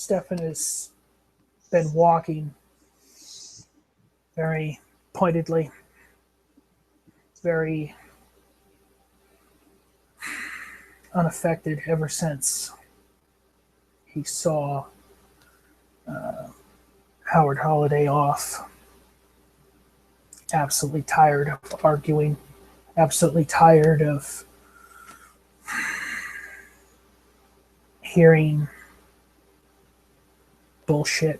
Stefan has been walking very pointedly, very unaffected ever since he saw Howard Holiday off. Absolutely tired of arguing, absolutely tired of hearing bullshit.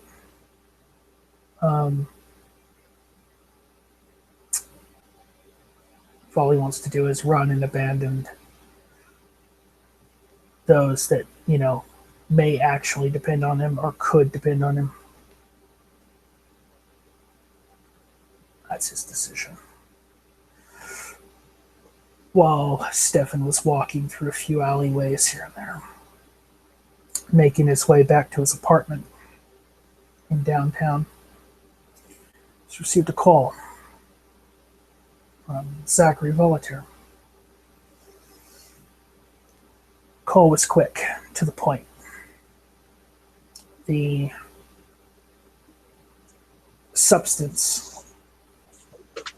All he wants to do is run and abandon those that, you know, may actually depend on him or could depend on him. That's his decision. While Stefan was walking through a few alleyways here and there, making his way back to his apartment in downtown, he received a call from Zackary Volatair. Call was quick, to the point. The substance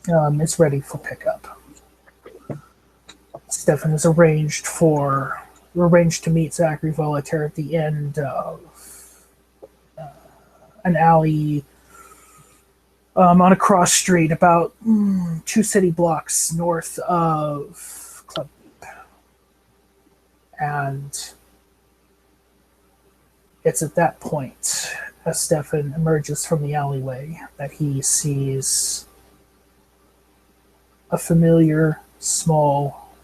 is ready for pickup. Stefan is arranged to meet Zackary Volatair at the end of an alley on a cross street about 2 city blocks north of Club Deep. And it's at that point, as Stefan emerges from the alleyway, that he sees a familiar, small,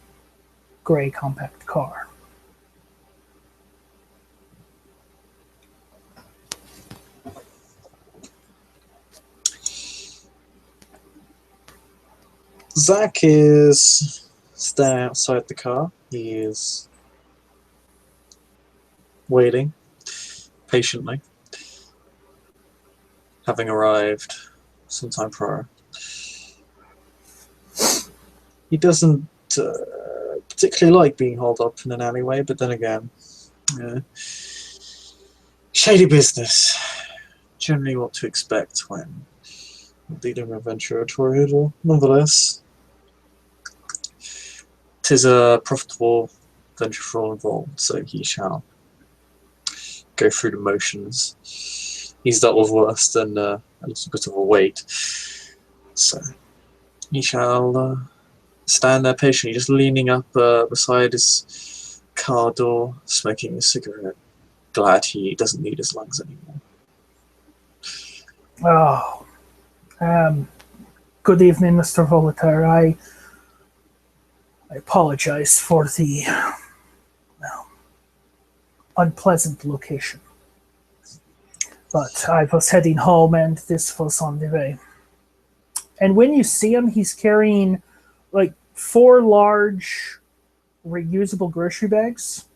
gray compact car. Zach is standing outside the car. He is waiting patiently, having arrived sometime prior. He doesn't particularly like being hauled up in an alleyway, but then again, shady business. Generally what to expect when dealing with Ventrue Torrido, nonetheless. 'Tis a profitable venture for all involved, so he shall go through the motions. He's dealt with worse than a little bit of a wait, so he shall stand there patiently, just leaning up beside his car door, smoking a cigarette, glad he doesn't need his lungs anymore. Oh, good evening, Mr. Volatair. I apologize for the unpleasant location, but I was heading home and this was on the way. And when you see him, he's carrying like 4 large reusable grocery bags,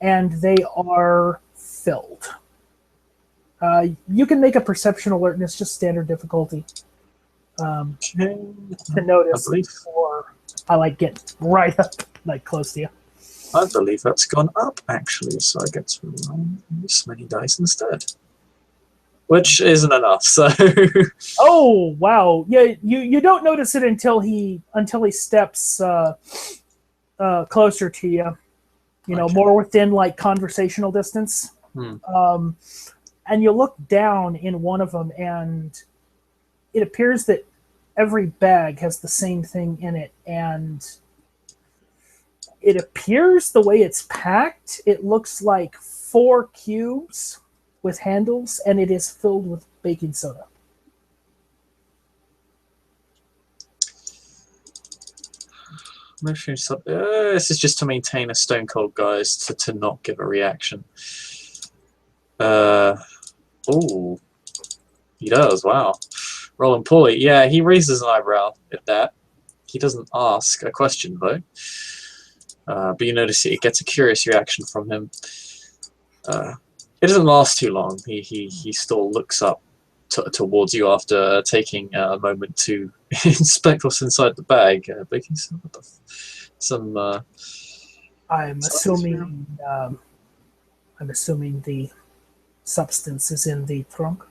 and they are filled. You can make a perception alert, and it's just standard difficulty to notice before I like get right up like close to you. I believe that's gone up actually, so I get to roll this many dice instead, which isn't enough. So. Oh wow! Yeah, you don't notice it until he steps closer to you. You know, more within like conversational distance. And you look down in one of them, and it appears that every bag has the same thing in it, and it appears the way it's packed, it looks like 4 cubes with handles, and it is filled with baking soda. This is just to maintain a stone cold, guys, to not give a reaction. Oh, he does. Wow, rolling poorly. Yeah, he raises an eyebrow at that. He doesn't ask a question though. But you notice it gets a curious reaction from him. It doesn't last too long. He still looks up towards you after taking a moment to inspect what's inside the bag. Baking some. I'm assuming the substance is in the trunk.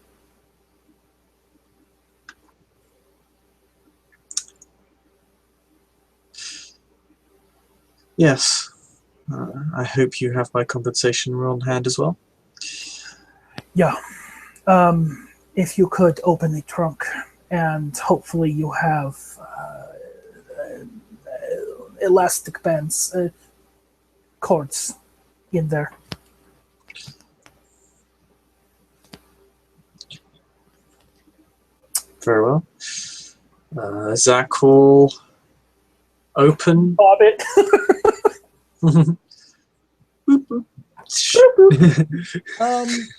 Yes. I hope you have my compensation on hand as well. Yeah. If you could open the trunk, and hopefully you have elastic bands, cords in there. Very well. Zach will open. Bob it. Boop, boop.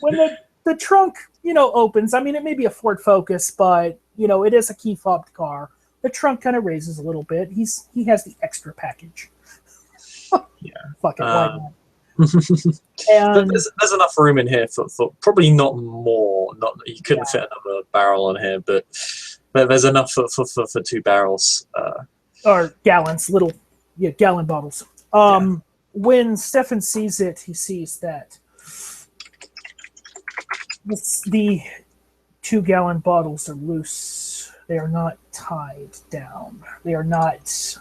When the trunk, opens, I mean, it may be a Ford Focus, but, it is a key fobbed car. The trunk kind of raises a little bit. He has the extra package. Yeah. Fuck it, why not? And there's enough room in here for probably not more. Not you couldn't fit another barrel on here, but there's enough for 2 barrels. Or gallons, gallon bottles. When Stefan sees it, he sees that the 2-gallon bottles are loose. They are not tied down. They are not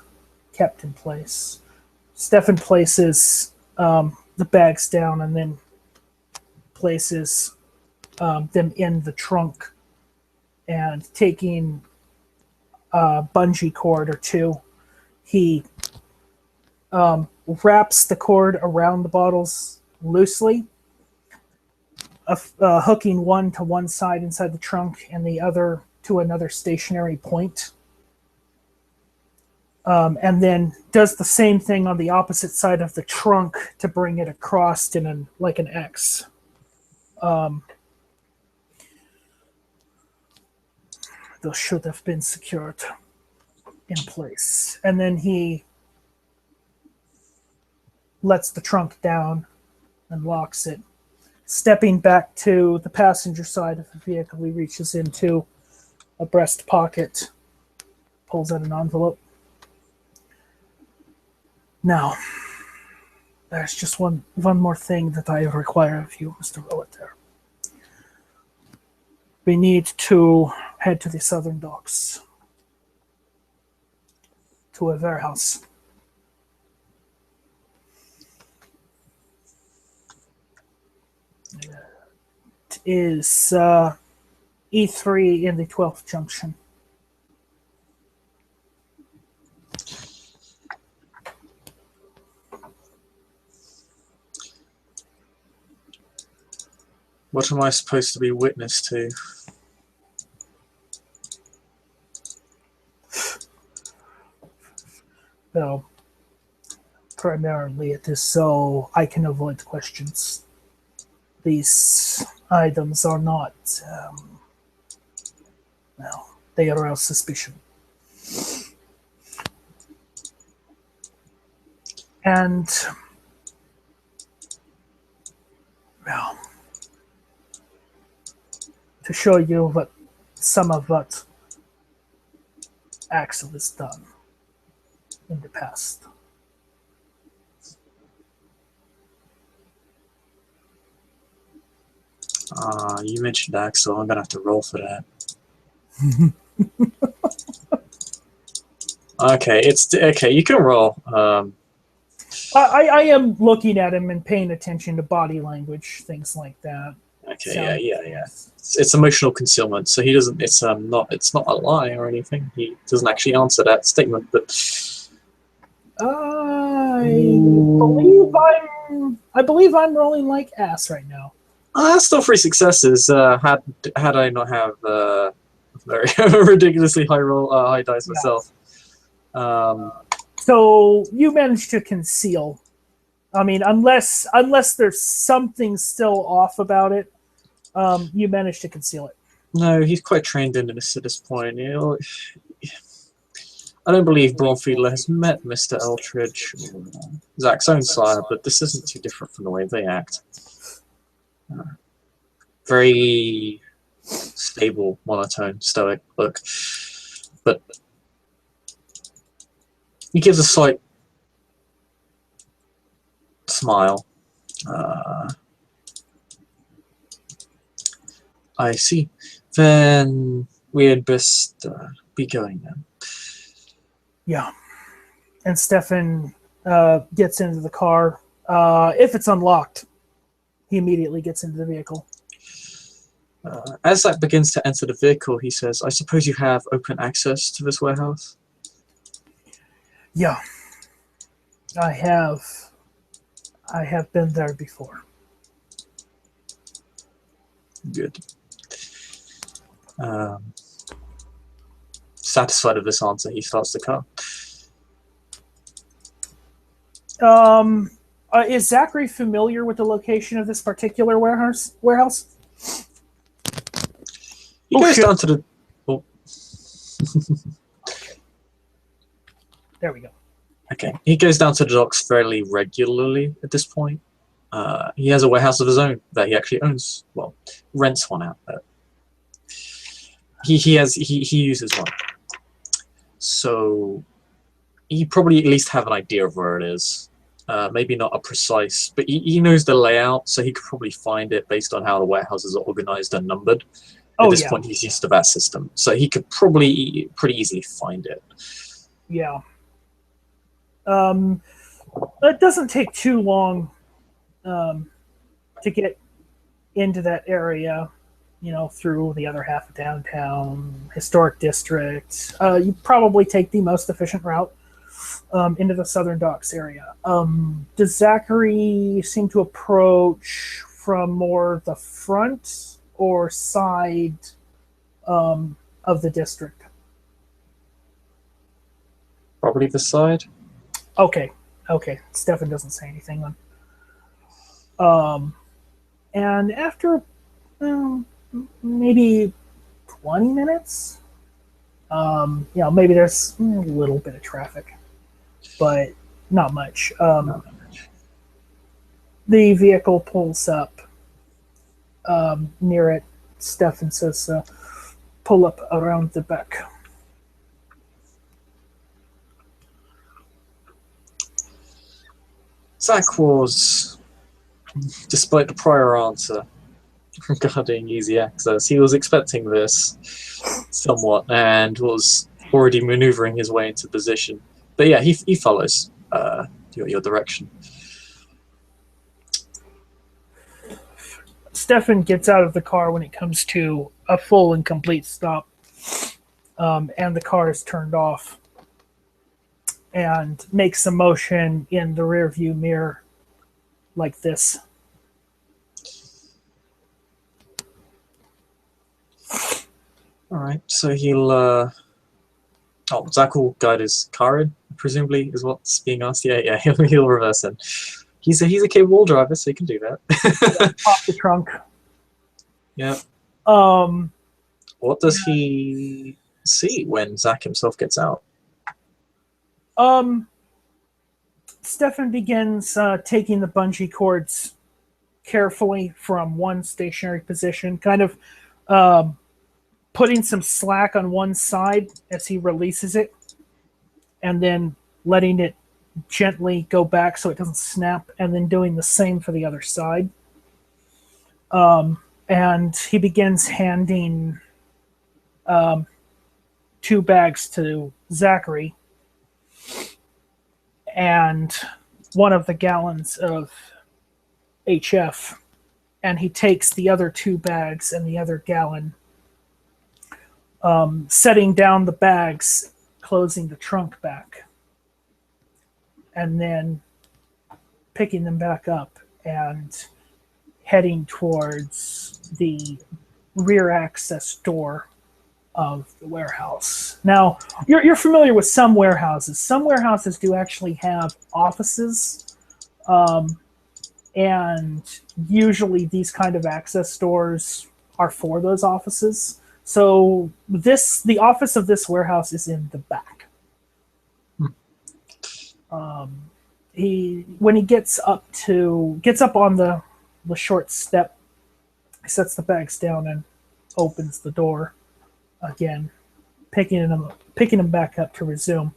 kept in place. Stefan places the bags down and then places them in the trunk, and taking a bungee cord or 2, he wraps the cord around the bottles loosely, hooking one to one side inside the trunk and the other to another stationary point. And then does the same thing on the opposite side of the trunk to bring it across in like an X. Those should have been secured in place. And then he lets the trunk down and locks it. Stepping back to the passenger side of the vehicle, he reaches into a breast pocket, pulls out an envelope. Now, there's just one more thing that I require of you, Mr. Volatair. We need to head to the southern docks, to a warehouse. It is E3 in the 12th junction. What am I supposed to be witness to? Well, primarily it is so I can avoid questions. These items are not, they arouse suspicion. And, well, to show you some of what Axel has done in the past. You mentioned Axel. I'm gonna have to roll for that. Okay, okay. You can roll. I am looking at him and paying attention to body language, things like that. Okay, yeah. It's emotional concealment, so he doesn't. It's not a lie or anything. He doesn't actually answer that statement, but I believe I'm rolling like ass right now. Still 3 successes. Had I not have very ridiculously high dice myself. So you managed to conceal. I mean, unless there's something still off about it, you managed to conceal it. No, he's quite trained in this at this point. I don't believe Braunfiedler has met Mr. Eldridge, Zach's own sire, but this isn't too different from the way they act. Very stable, monotone, stoic look. But he gives a slight smile. I see. Then we had best be going then. Yeah. And Stefan gets into the car. If it's unlocked, he immediately gets into the vehicle. As Zach begins to enter the vehicle, he says, I suppose you have open access to this warehouse? Yeah. I have been there before. Good. Satisfied with this answer, he starts the car. Is Zackary familiar with the location of this particular warehouse? He goes down to the... Oh. There we go. Okay. He goes down to the docks fairly regularly at this point. He has a warehouse of his own that he actually owns. Well, rents one out. He uses one. So he probably at least have an idea of where it is. Maybe not a precise, but he knows the layout, so he could probably find it based on how the warehouses are organized and numbered. At this point, he's used to that system, so he could probably pretty easily find it. Yeah. It doesn't take too long to get into that area, through the other half of downtown, historic district. You probably take the most efficient route into the southern docks area. Does Zackary seem to approach from more the front or side of the district? Probably the side. Okay. Stefan doesn't say anything then. And after maybe 20 minutes, maybe there's a little bit of traffic, but not much. The vehicle pulls up near it. Stefan says, pull up around the back. Zach was, despite the prior answer regarding easy access, he was expecting this somewhat and was already maneuvering his way into position. But yeah, he follows your direction. Stefan gets out of the car when it comes to a full and complete stop, and the car is turned off, and makes a motion in the rearview mirror like this. All right, so he'll. Zach will guide his car in, presumably, is what's being asked. Yeah, he'll reverse in. He's a capable driver, so he can do that. Pop the trunk. Yeah. What does he see when Zach himself gets out? Stefan begins taking the bungee cords carefully from one stationary position, kind of putting some slack on one side as he releases it, and then letting it gently go back so it doesn't snap, and then doing the same for the other side. And he begins handing 2 bags to Zackary and 1 of the gallons of HF, and he takes the other 2 bags and the other gallon, setting down the bags, closing the trunk back, and then picking them back up and heading towards the rear access door of the warehouse. Now, you're familiar with some warehouses. Some warehouses do actually have offices, and usually these kind of access doors are for those offices. So the office of this warehouse is in the back. When he gets up on the short step, he sets the bags down and opens the door again, picking them back up to resume,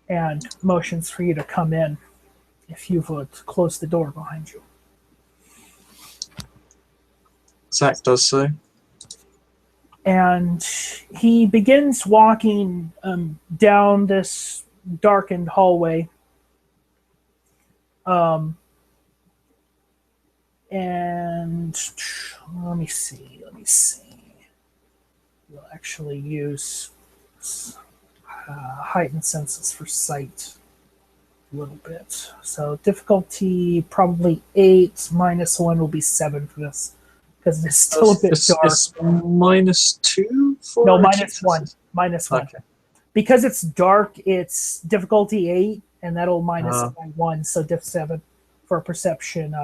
and motions for you to come in if you would close the door behind you. Zack does so. And he begins walking down this darkened hallway. And let me see. We'll actually use heightened senses for sight a little bit. So difficulty probably 8, -1 will be 7 for this, because it's still a bit dark. It's -2 for no, -1. -1. Okay. Because it's dark, it's difficulty 8, and that'll minus by 1, so diff 7 for perception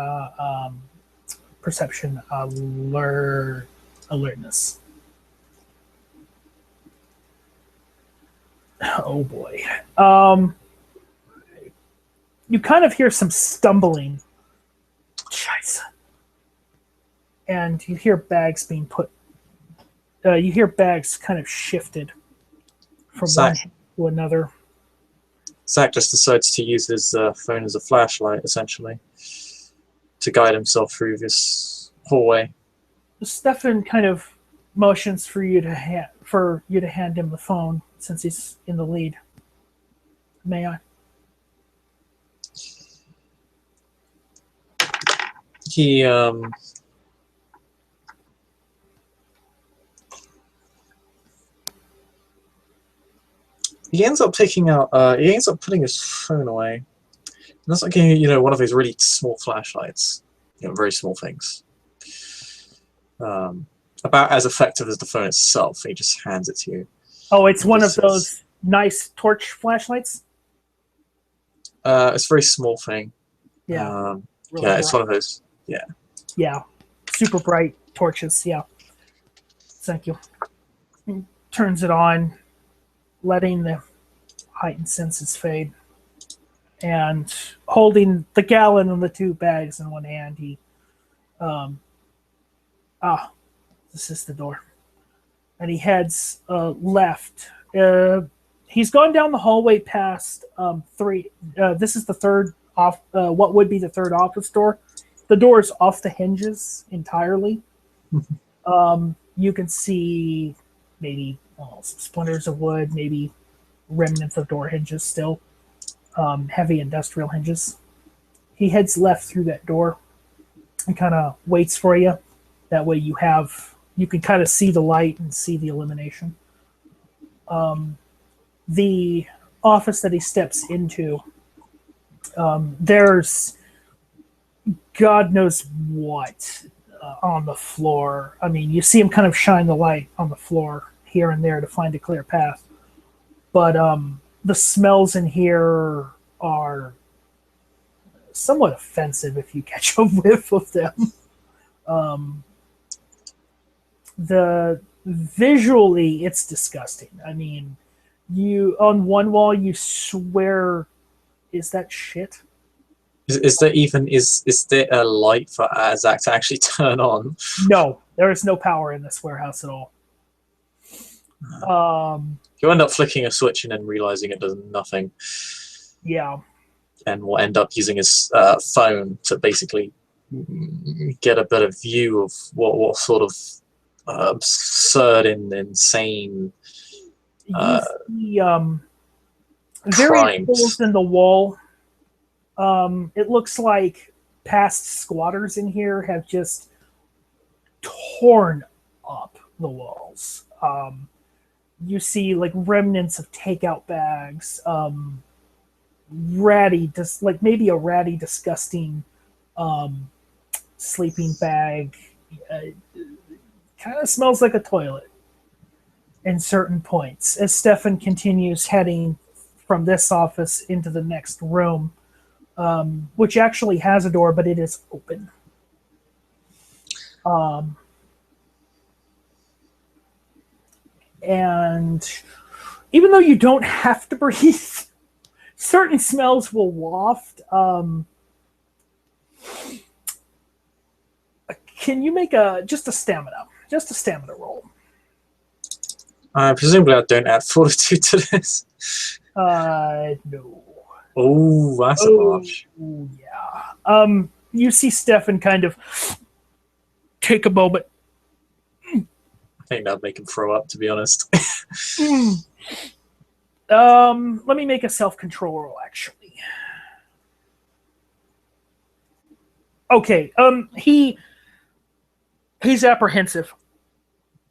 alertness. Oh boy. You kind of hear some stumbling. Scheiße. And you hear bags being put. You hear bags kind of shifted from one to another. Zack just decides to use his phone as a flashlight, essentially, to guide himself through this hallway. Stefan kind of motions for you to hand him the phone, since he's in the lead. May I? He ends up taking out. He ends up putting his phone away. And that's like one of those really small flashlights, very small things. About as effective as the phone itself. He just hands it to you. Oh, it's one of those nice torch flashlights? It's a very small thing. Yeah. Really bright. It's one of those. Yeah. Yeah. Super bright torches. Yeah. Thank you. He turns it on, letting the heightened senses fade. And holding the gallon and the 2 bags in one hand, he... this is the door. And he heads left. He's gone down the hallway past 3. This is the third what would be the third office door. The door is off the hinges entirely. You can see maybe some splinters of wood, maybe remnants of door hinges still. Heavy industrial hinges. He heads left through that door and kind of waits for you. That way you can kind of see the light and see the illumination. The office that he steps into, there's God knows what on the floor. I mean, you see him kind of shine the light on the floor here and there to find a clear path. But the smells in here are somewhat offensive if you catch a whiff of them. Visually, it's disgusting. I mean, on one wall, you swear, is that shit? Is there a light for Zack to actually turn on? No, there is no power in this warehouse at all. You end up flicking a switch and then realizing it does nothing. Yeah. And will end up using his phone to basically get a better view of what sort of absurd and insane various holes in the wall. It looks like past squatters in here have just torn up the walls. You see like remnants of takeout bags, maybe a ratty, disgusting sleeping bag. Kind of smells like a toilet in certain points. As Stefan continues heading from this office into the next room, which actually has a door, but it is open. And even though you don't have to breathe, certain smells will waft. Can you make just a stamina roll? Presumably I don't add fortitude to this. No. Oh, that's a march. Yeah. You see Stefan kind of take a moment think that'd make him throw up, to be honest. Let me make a self-control roll, actually. Okay, he's apprehensive.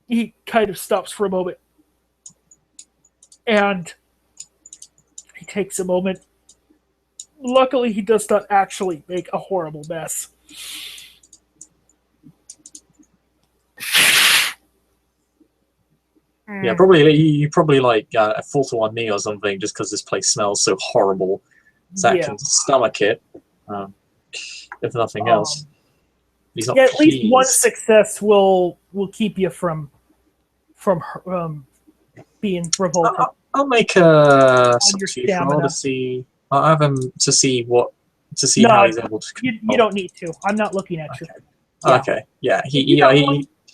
He kind of stops for a moment. And he takes a moment. Luckily, he does not actually make a horrible mess. Yeah, probably you probably like a 4-to-1 knee or something, just because this place smells so horrible. Zach can stomach it, if nothing else. He's not at least pleased. one success will keep you from being revolted. I'll make a substitute roll to see. I'll have him to see how he's able to. You don't need to. I'm not looking at you. Yeah. Okay. Yeah.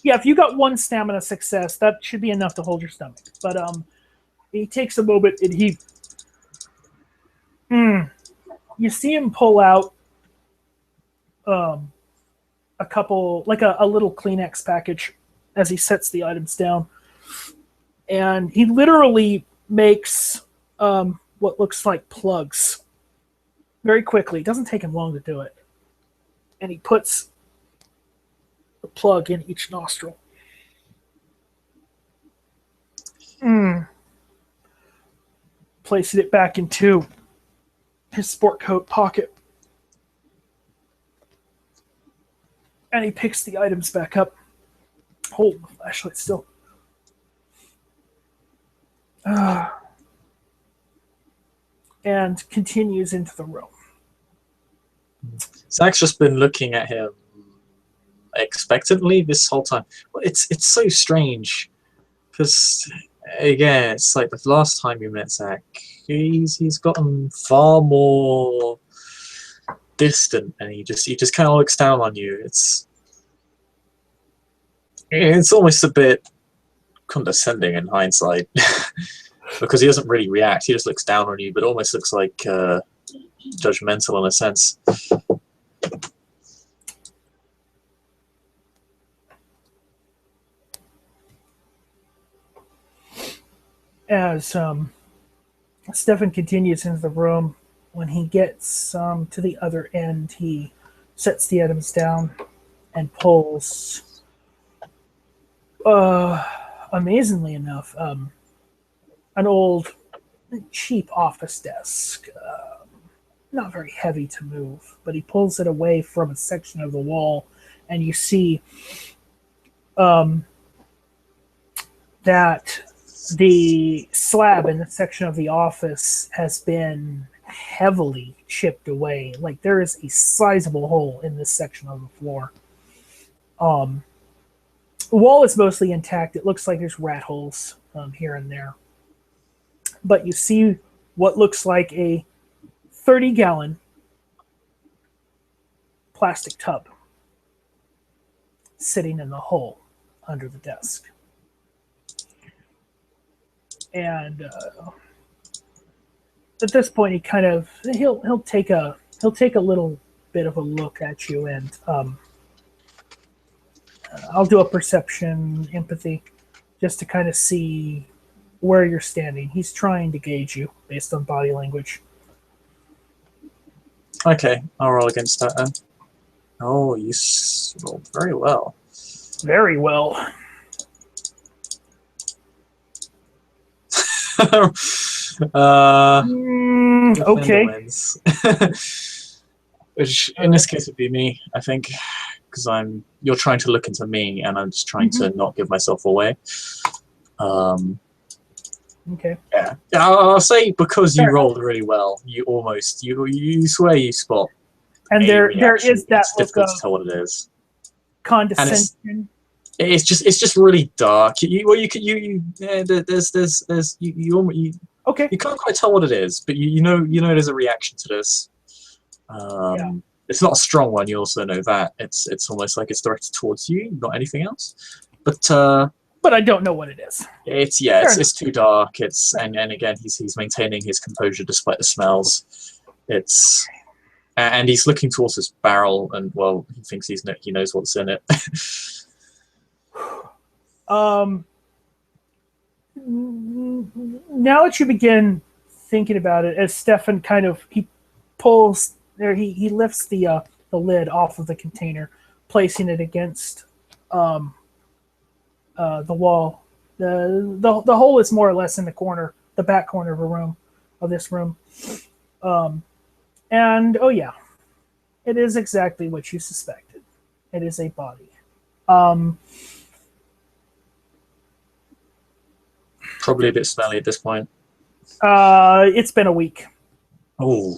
If you got one stamina success, that should be enough to hold your stomach. But he takes a moment and you see him pull out a couple, like a little Kleenex package as he sets the items down. And he literally makes what looks like plugs very quickly. It doesn't take him long to do it. And he puts the plug in each nostril. Placing it back into his sport coat pocket. And he picks the items back up. Hold the flashlight still. And continues into the room. Zach's just been looking at him expectantly this whole time. Well, it's so strange because again, it's like the last time you met Zach, he's gotten far more distant, and he just kind of looks down on you. It's almost a bit condescending in hindsight because he doesn't really react. He just looks down on you, but almost looks like judgmental in a sense. As Stefan continues into the room, when he gets to the other end, he sets the items down and pulls, amazingly enough, an old, cheap office desk. Not very heavy to move, but he pulls it away from a section of the wall, and you see that the slab in the section of the office has been heavily chipped away. Like, there is a sizable hole in this section of the floor. The wall is mostly intact. It looks like there's rat holes here and there. But you see what looks like a 30-gallon plastic tub sitting in the hole under the desk. And at this point, he kind of he'll take a little bit of a look at you, and I'll do a perception empathy just to kind of see where you're standing. He's trying to gauge you based on body language. Okay, I'll roll against that then. Oh, you rolled very well. Very well. Okay. Which in this case would be me, I think, because you're trying to look into me, and I'm just trying to not give myself away. Okay. Yeah, I'll say because you rolled really well, you swear you spot. And there is that it's difficult to tell what it is. Condescension. It's just really dark. Okay. You can't quite tell what it is, but you know there's a reaction to this. It's not a strong one. You also know that it's almost like it's directed towards you, not anything else. But I don't know what it is. It's too dark. And again he's maintaining his composure despite the smells. And he's looking towards his barrel, and well, he thinks he knows what's in it. Now that you begin thinking about it, as Stefan he pulls there, he lifts the lid off of the container, placing it against the wall. The hole is more or less in the corner, the back corner of this room. And oh yeah, it is exactly what you suspected. It is a body. Probably a bit smelly at this point. It's been a week. Oh,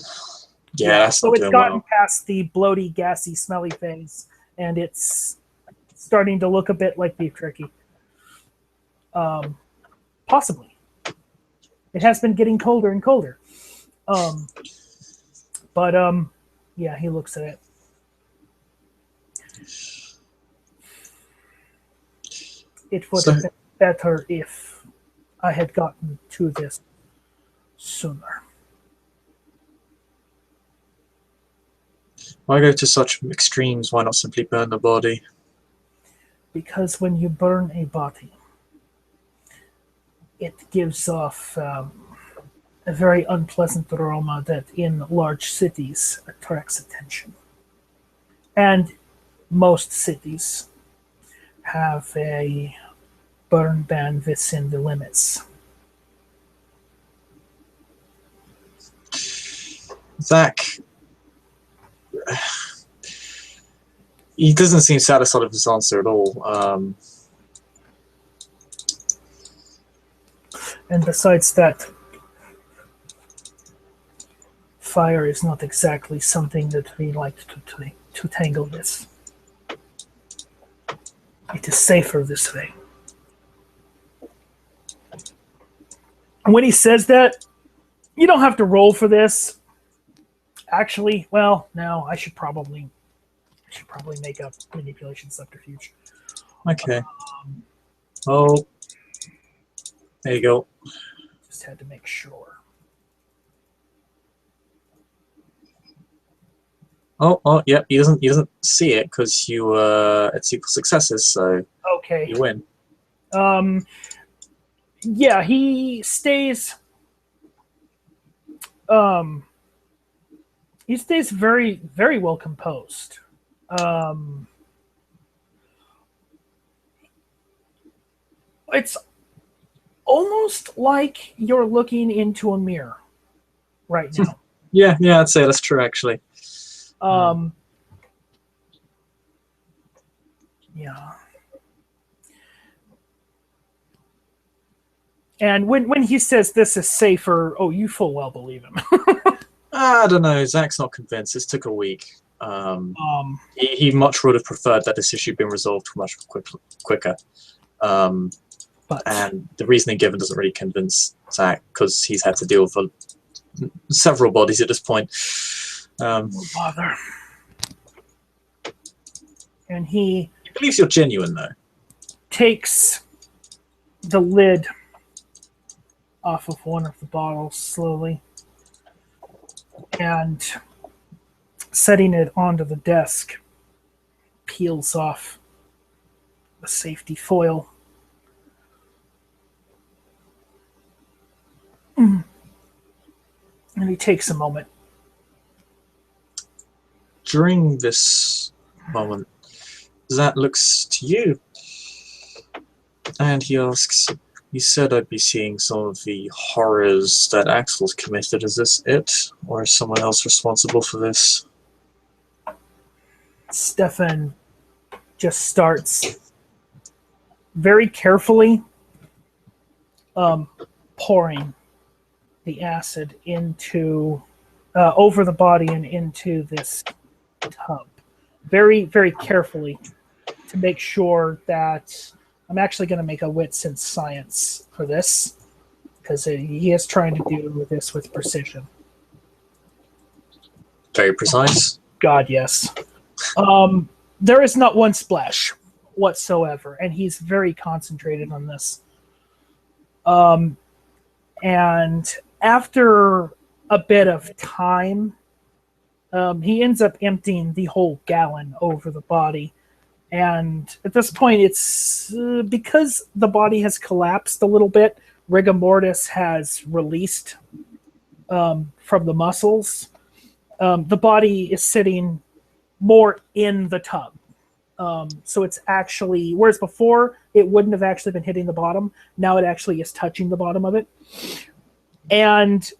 yeah, that's so not it's doing gotten well. past the bloaty, gassy, smelly phase, and it's starting to look a bit like beef jerky. Possibly. It has been getting colder and colder. But yeah, he looks at it. It would have been better if I had gotten to this sooner. Why go to such extremes? Why not simply burn the body? Because when you burn a body, it gives off a very unpleasant aroma that in large cities attracts attention. And most cities have a burn ban within the limits. Zach, he doesn't seem satisfied with his answer at all. And besides that, fire is not exactly something that we like to tangle with. It is safer this way. When he says that, you don't have to roll for this. Actually, well, no, I should probably make a manipulation subterfuge. Okay. Oh, there you go. Just had to make sure. Oh, yeah. He doesn't see it because you it's equal successes, so okay, you win. Yeah, he stays. He stays very, very well composed. It's almost like you're looking into a mirror right now. Yeah, I'd say that's true, actually. Yeah. And when he says this is safer, oh, you full well believe him. I don't know. Zach's not convinced. This took a week. He much would have preferred that this issue been resolved much quicker. And the reasoning given doesn't really convince Zach because he's had to deal with several bodies at this point. No bother. And he believes you're genuine, though. Takes the lid off of one of the bottles slowly and setting it onto the desk, peels off the safety foil. And he takes a moment. During this moment, Zach looks to you and he asks, you said I'd be seeing some of the horrors that Axel's committed. Is this it? Or is someone else responsible for this? Stefan just starts very carefully pouring the acid into over the body and into this tub. Very, very carefully to make sure that I'm actually going to make a wits and science for this because he is trying to do this with precision. Very precise. God, yes. There is not one splash whatsoever, and he's very concentrated on this. And after a bit of time, he ends up emptying the whole gallon over the body And at this point, it's because the body has collapsed a little bit, rigor mortis has released from the muscles. The body is sitting more in the tub. So it's actually, whereas before it wouldn't have actually been hitting the bottom, now it actually is touching the bottom of it. And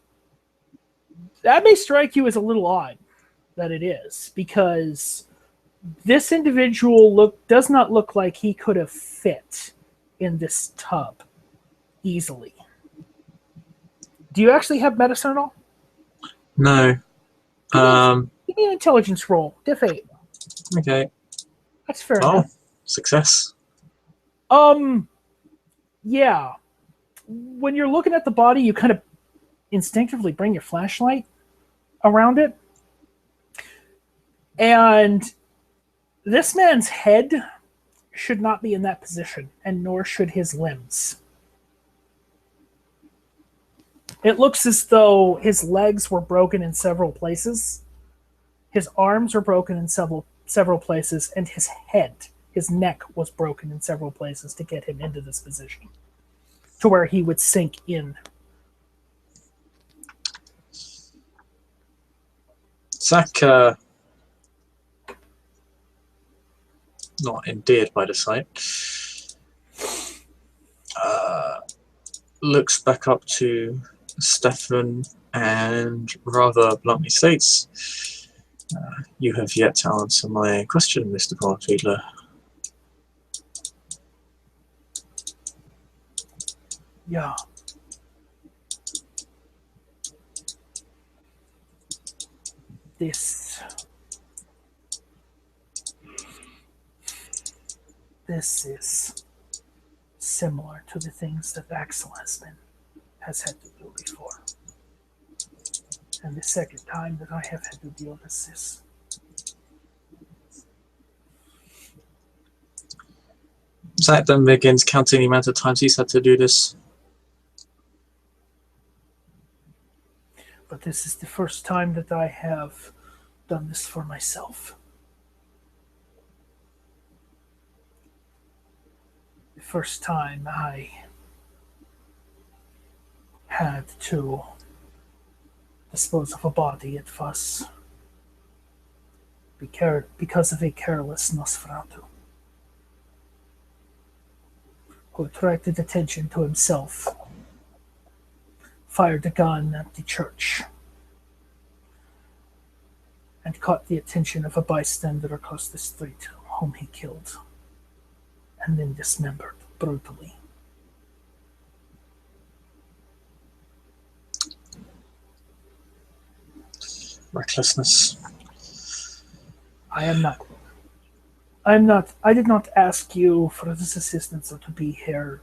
that may strike you as a little odd that it is, because this individual does not look like he could have fit in this tub easily. Do you actually have medicine at all? No. Give me an intelligence roll. Diff 8. Okay. That's fair enough. Success. Yeah. When you're looking at the body, you kind of instinctively bring your flashlight around it. And this man's head should not be in that position, and nor should his limbs. It looks as though his legs were broken in several places, his arms were broken in several places, and his head, his neck, was broken in several places to get him into this position, to where he would sink in. Zack, not endeared by the sight, looks back up to Stefan and rather bluntly states, "You have yet to answer my question, Mr. Braunfiedler." Yeah. This is similar to the things that Axel has had to do before. And the second time that I have had to deal with this. Zack then begins counting the amount of times he's had to do this. But this is the first time that I have done this for myself. The first time I had to dispose of a body, it was because of a careless Nosferatu who attracted attention to himself, fired a gun at the church, and caught the attention of a bystander across the street, whom he killed, and then dismembered brutally. Recklessness. I did not ask you for this assistance or to be here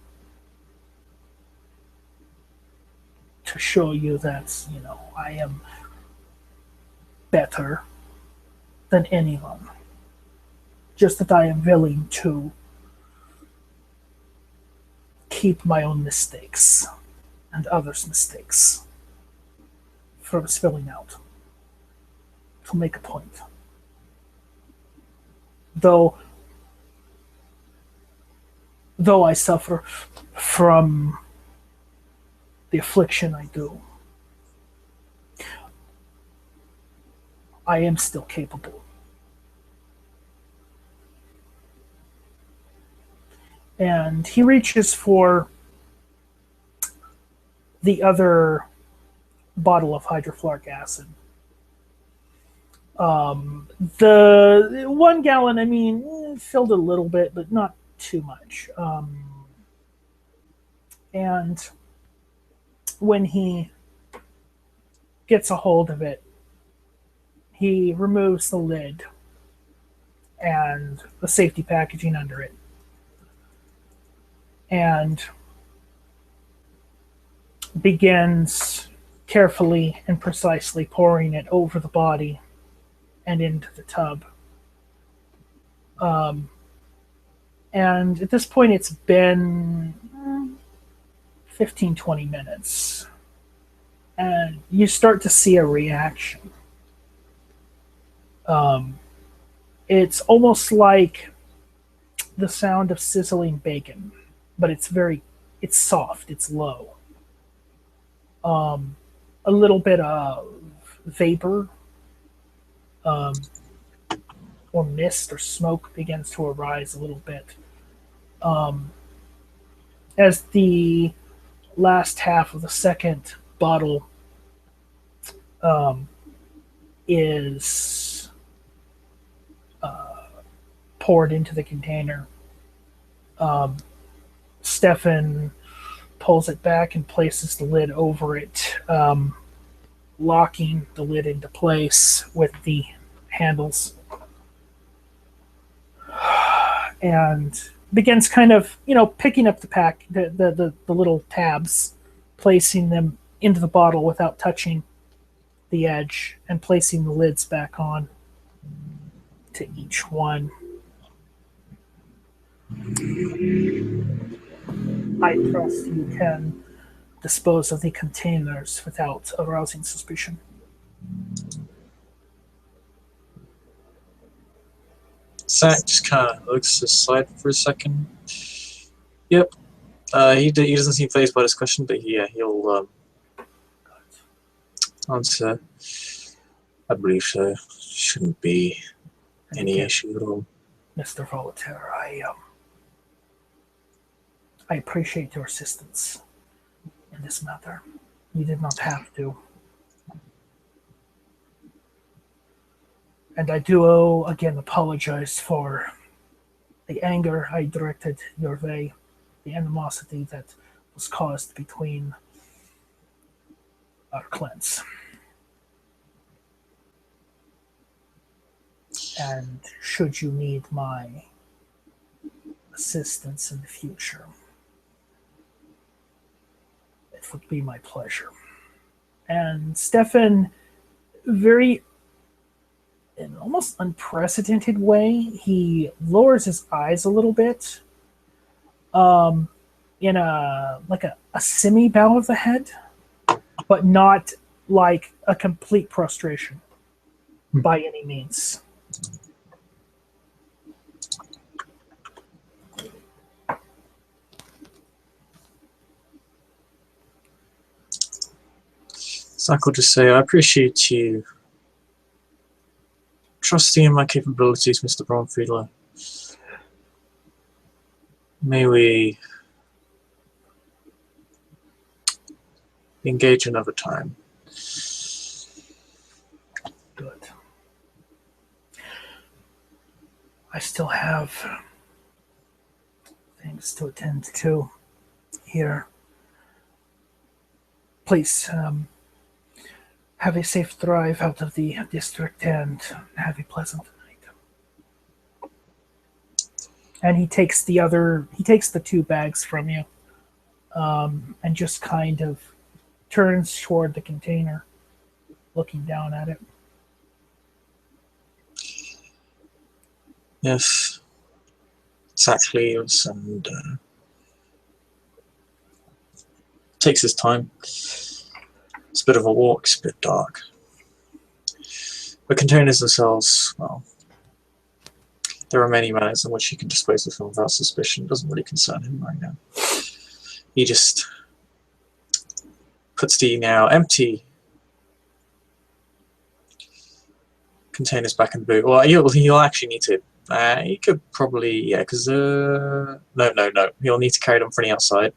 to show you that, I am better than anyone. Just that I am willing to keep my own mistakes and others' mistakes from spilling out. To make a point. Though I suffer from the affliction I do, I am still capable. And he reaches for the other bottle of hydrofluoric acid. The 1 gallon, filled a little bit, but not too much. And when he gets a hold of it, he removes the lid and the safety packaging under it. And begins carefully and precisely pouring it over the body and into the tub. And at this point, it's been 15-20 minutes. And you start to see a reaction. It's almost like the sound of sizzling bacon, but it's soft, it's low. A little bit of vapor or mist or smoke begins to arise a little bit. As the last half of the second bottle is poured into the container, Stefan pulls it back and places the lid over it, locking the lid into place with the handles, and begins kind of, picking up the little tabs, placing them into the bottle without touching the edge, and placing the lids back on to each one. I trust you can dispose of the containers without arousing suspicion. Zack just kind of looks aside for a second. Yep. He doesn't seem fazed by this question, but yeah, he'll answer. I believe so. Shouldn't be any issue at all. Mr. Volatair, I appreciate your assistance in this matter. You did not have to. And I do again apologize for the anger I directed your way, the animosity that was caused between our clans. And should you need my assistance in the future, it would be my pleasure. And Stefan, very, in an almost unprecedented way, he lowers his eyes a little bit, in a semi bow of the head, but not like a complete prostration by any means. Zack will just say, I appreciate you trusting in my capabilities, Mr. Braunfiedler. May we engage another time. Good. I still have things to attend to here. Please, have a safe drive out of the district and have a pleasant night. And he takes the two bags from you, and just kind of turns toward the container, looking down at it. Yes. Zack leaves and takes his time. It's a bit of a walk, it's a bit dark. The containers themselves, well, there are many manners in which he can dispose of them without suspicion. It doesn't really concern him right now. He just puts the now empty containers back in the boot. Well, he'll actually need to. He could probably, yeah, because no. He'll need to carry them from the outside.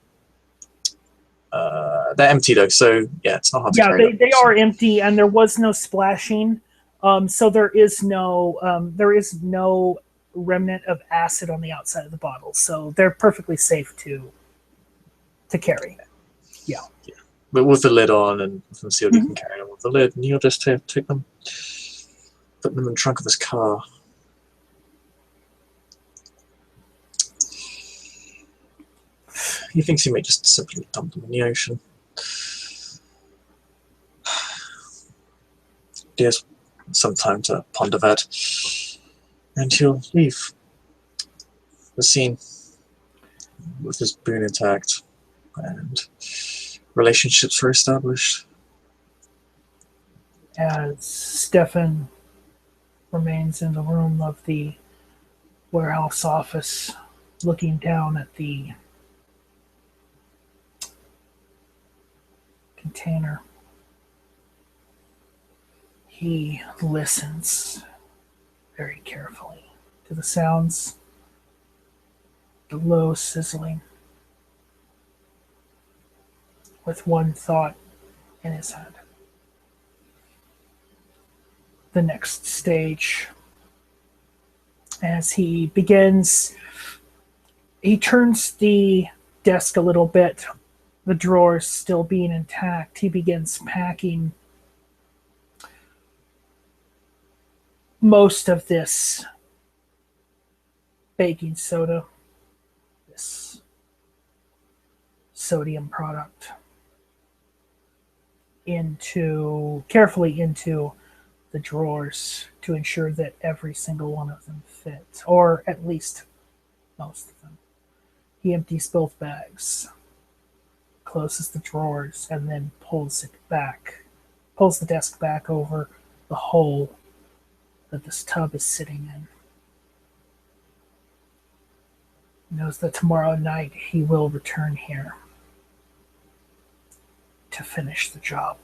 They're empty though, so yeah, it's not hard to carry. Yeah, they are empty, and there was no splashing, so there is no remnant of acid on the outside of the bottle, so they're perfectly safe to carry. Yeah. But with the lid on and with them sealed, you can carry them with the lid, and he'll just take them, put them in the trunk of his car. He thinks he may just simply dump them in the ocean. He has some time to ponder that, and he'll leave the scene with his boon intact and relationships are established. As Stefan remains in the room of the warehouse office, looking down at the container. He listens very carefully to the sounds, the low sizzling, with one thought in his head. The next stage, as he begins, he turns the desk a little bit, the drawers still being intact. He begins packing most of this baking soda, this sodium product, carefully into the drawers to ensure that every single one of them fits, or at least most of them. He empties both bags, closes the drawers, and then pulls the desk back over the hole that this tub is sitting in. He knows that tomorrow night he will return here to finish the job.